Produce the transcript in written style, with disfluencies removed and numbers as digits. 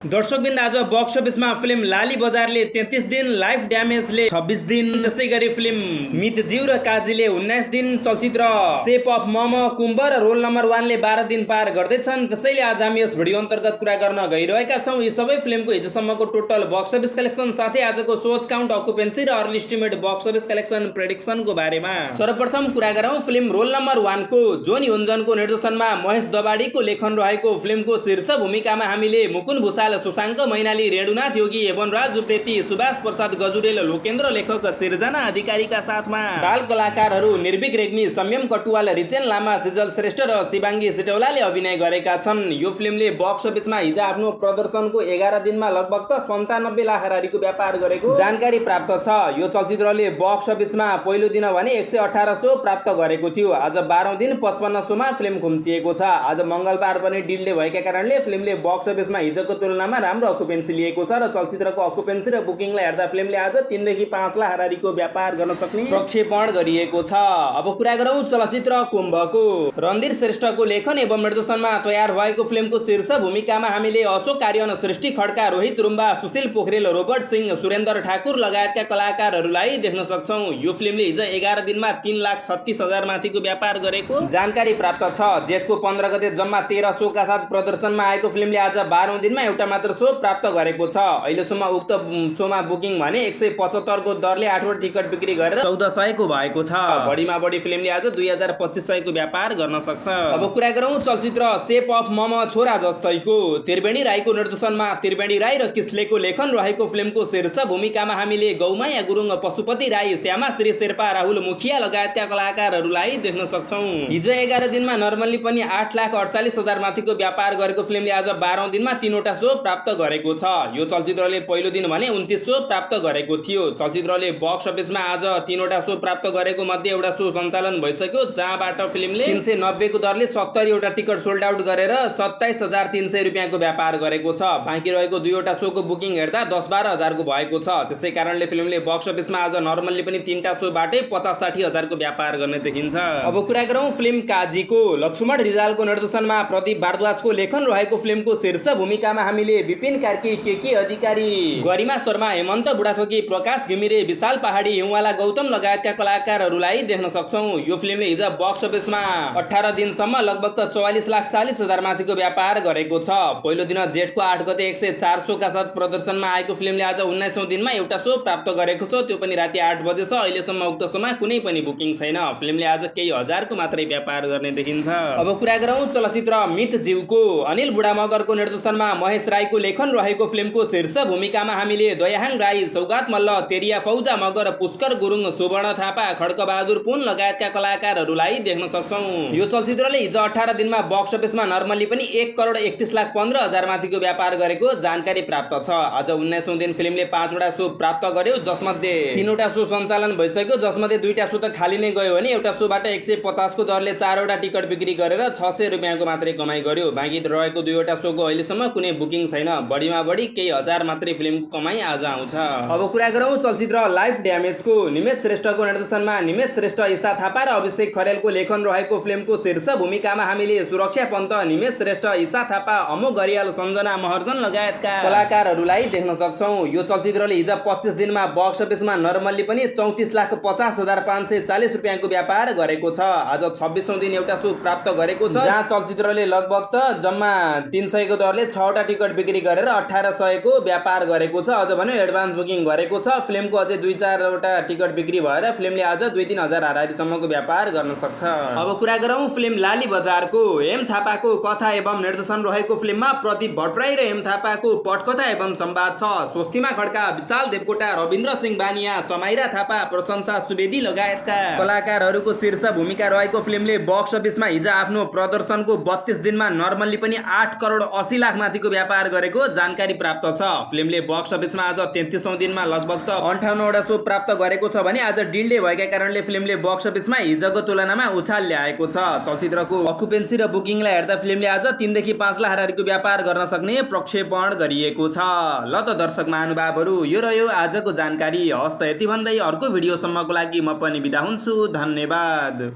दर्शकबिन्द आज बक्स अफिसमा फिल्म लाली बजारले 33 दिन, लाइफ ड्यामेजले 26 दिन, त्यसै गरी फिल्म मितज्यू र काजीले 19 दिन, चलचित्र सेप अफ मम, कुम्भ र रोल नम्बर 1 ले 12 दिन पार गर्दैछन्। त्यसैले आज हामी यस भिडियो अन्तर्गत कुरा गर्न गइरहेका छौँ यी सबै फिल्मको हिजोसम्मको टोटल बक्स अफिस कलेक्सन साथै आजको सोच काउन्ट, अकुपेन्सी र early estimate box office collection प्रेडिक्सनको बारेमा। सर्वप्रथम कुरा गरौँ फिल्म रोल नम्बर 1 को। जोन योन्जनको निर्देशनमा महेश दबाडीको लेखन रहेको फिल्मको शीर्ष भूमिकामा हामीले मुकुन्द भूषाल, सुशाङ्क मैनाली, रेणुनाथ योगी, एवनराज उप्रेती, सुभाष प्रसाद गजुरेल, लोकेन्द्र लेखक, सिर्जना अधिकारीका साथमा बाल कलाकारहरू निर्भीक रेग्मी, संयम कटुवाल, रिचेन लामा, सिजल श्रेष्ठ र शिवाङ्गी सिटौलाले अभिनय गरेका छन्। यो फिल्मले बक्स अफिसमा हिजो आफ्नो प्रदर्शनको 11 दिनमा लगभग 97 लाख हारारीको व्यापार गरेको जानकारी प्राप्त छ। यो चलचित्रले बक्स अफिसमा पहिलो दिन भने 118 शो प्राप्त गरेको थियो। आज 12औं दिन 55 शोमा फिल्म खुम्चिएको छ। आज मंगलबार पनि डिले भएका कारणले फिल्मले बक्स अफिसमा हिजोको तुलनामा राम्रो अकुपेन्सी लिएको छ र चलचित्रको अकुपेन्सी र बुकिङलाई हेर्दा फिल्मले आज 3 देखि 5 लाख हारारीको व्यापार गर्न सक्ने प्रक्षेपण गरिएको छ। अब कुरा गरौँ चलचित्र कुम्भको। रणधीर श्रेष्ठको लेखन एवं निर्देशनमा तयार भएको फिल्मको शीर्ष भूमिकामा हामीले अशोक आर्यन, सृष्टि खड्का, रोहित रुम्बा, सुशील पोखरेल, रोबर्ट सिंह, सुरेन्द्र ठाकुर लगायतका कलाकारहरूलाई देख्न सक्छौँ। यो फिल्मले हिजो 11 दिनमा 3,36,000 माथिको व्यापार गरेको जानकारी प्राप्त छ। जेठको 15 गते जम्मा 13 शोका साथ प्रदर्शनमा आएको फिल्मले आज 12औं दिनमा एउटा मात्र शो प्राप्त गरेको छ। अहिलेसम्म उक्त शोमा बुकिङ भने 175 को दरले 8वटा टिकट बिक्री गरेर 1400 को भएको छ। बढीमा बढी फिल्मले आज 2250 को व्यापार गर्न सक्छ। अब कुरा गरौँ चलचित्र सेप अफ मम, छोरा जस्तैको। त्रिवेणी राईको निर्देशनमा त्रिवेणी राई र किस्लेको लेखन रहेको फिल्मको शीर्ष भूमिकामा हामीले गौमाया गुरुङ, पशुपति राई, श्यामाश्री शेर्पा, राहुल मुखिया लगायतका कलाकारहरूलाई देख्न सक्छौँ। हिजो 11 दिनमा नर्मली पनि 8,48,000 माथिको व्यापार गरेको फिल्मले आज 12औं दिनमा 3वटा शो प्राप्त गरेको छ। यो चलचित्रले पहिलो दिन भने 29 शो प्राप्त गरेको थियो। चलचित्रले बक्स अफिसमा आज 3वटा शो प्राप्त गरेको मध्ये एउटा शो सञ्चालन भइसक्यो, जहाँबाट फिल्मले 390 को दरले 70 वटा टिकट सोल्ड आउट गरेर 27,300 रुपियाँको व्यापार गरेको छ। बाँकी रहेको 2वटा शोको बुकिङ हेर्दा 10-12 को भएको छ। त्यसै कारणले फिल्मले बक्स अफिसमा आज नर्मली पनि 3टा शोबाटै 50-60 को व्यापार गर्ने देखिन्छ। अब कुरा गरौँ फिल्म काजीको। लक्ष्मण रिजालको निर्देशनमा प्रदीप भारद्वाजको लेखन रहेको फिल्मको शीर्ष भूमिकामा हामीले विपिन कार्की, केके अधिकारी, गरिमा शर्मा, हेमन्त बुढाथोकी, प्रकाश घिमिरे, विशाल पहाडी, हिउँवाला गौतम लगायतका कलाकारहरूलाई देख्न सक्छौँ। यो फिल्मले हिजो बक्स अफिसमा 18 दिनसम्म लगभग 44,40,000 माथिको व्यापार गरेको छ। पहिलो दिन जेठको 8 गते 104 शोका साथ प्रदर्शनमा आएको फिल्मले आज 19औं दिनमा एउटा शो प्राप्त गरेको छ, त्यो पनि राति 8 बजे छ। अहिलेसम्म उक्त शोमा कुनै पनि बुकिङ छैन। फिल्मले आज केही हजारको मात्रै व्यापार गर्ने देखिन्छ। अब कुरा गरौँ चलचित्र मितज्यूको। अनिल बुढामगरको निर्देशनमा महेश राईको लेखन रहेको फिल्मको शीर्ष भूमिकामा हामीले दयाहाङ राई, सौगात मल्ल, तेरिया फौजा मगर, पुष्कर गुरुङ, सुवर्ण थापा, खड्कबहादुर पुन लगायतका कलाकारहरूलाई देख्न सक्छौँ। यो चलचित्रले हिजो 18 दिनमा बक्स अफिसमा नर्मली पनि 1,31,15,000 माथिको व्यापार गरेको जानकारी प्राप्त छ। आज 19औं दिन फिल्मले 5वटा शो प्राप्त गर्यो, जसमध्ये 3वटा शो सञ्चालन भइसक्यो, जसमध्ये 2टा शो त खाली नै गयो भने एउटा शोबाट 150 को दरले 4वटा टिकट बिक्री गरेर 600 रुपियाँको मात्रै कमाइ गर्यो। बाँकी रहेको 2वटा शोको अहिलेसम्म कुनै बुकिङ छैन। बढीमा बढी केही हजार मात्रै फिल्मको कमाई आज आउँछ। अब कुरा गरौँ चलचित्र लाइफ ड्यामेजको। निमेश श्रेष्ठको निर्देशनमा निमेश श्रेष्ठ, ईशा थापा र अभिषेक खरेलको लेखन रहेको फिल्मको शीर्ष भूमिकामा हामीले सुरक्षा पन्त, निमेश श्रेष्ठ, ईशा थापा, अमोक घरियाल, सञ्जना महर्जन लगायतका कलाकारहरूलाई देख्न सक्छौँ। यो चलचित्रले हिजो 25 दिनमा बक्स अफिसमा नर्मली पनि 34,50,540 रुपियाँको व्यापार गरेको छ। आज 26औं दिन एउटा शो प्राप्त गरेको छ, जहाँ चलचित्रले लगभग जम्मा 300 को दरले 6वटा टिकट बिक्री गरेर 1800 को व्यापार गरेको छ। अझ भने एडभान्स बुकिङ गरेको छ। फिल्मको अझै 2-4वटा टिकट बिक्री भएर फिल्मले आज 2-3 हजार हारारीसम्मको व्यापार गर्न सक्छ। अब कुरा गरौँ फिल्म लाली बजारको। एम थापाको कथा एवं निर्देशन रहेको फिल्ममा प्रदीप भट्टराई र एम थापाको पटकथा एवं संवाद छ। स्वस्तिमा खड्का, विशाल देवकोटा, रविन्द्र सिंह बानिया, समाइरा थापा, प्रशंसा सुवेदी लगायतका कलाकारहरूको शीर्ष भूमिका रहेको फिल्मले बक्स अफिसमा हिजो आफ्नो प्रदर्शनको 32 दिनमा नर्मली पनि 8,80,00,000 माथिको व्यापार गरेको जानकारी प्राप्त छ। फिल्मले बक्स अफिसमा आज 33औं दिनमा लगभग 58वटा शो प्राप्त गरेको छ भने आज डिले भएका कारणले फिल्मले बक्स अफिसमा हिजोको तुलनामा उछाल ल्याएको छ। चलचित्रको अकुपेन्सी र बुकिङलाई हेर्दा फिल्मले आज 3 देखि 5 लाख हारारीको व्यापार गर्न सक्ने प्रक्षेपण गरिएको छ। ल त दर्शक महानुभावहरू, यो रह्यो आजको जानकारी। हस्त यति भन्दै अर्को भिडियोसम्मको लागि म पनि बिदा हुन्छु। धन्यवाद।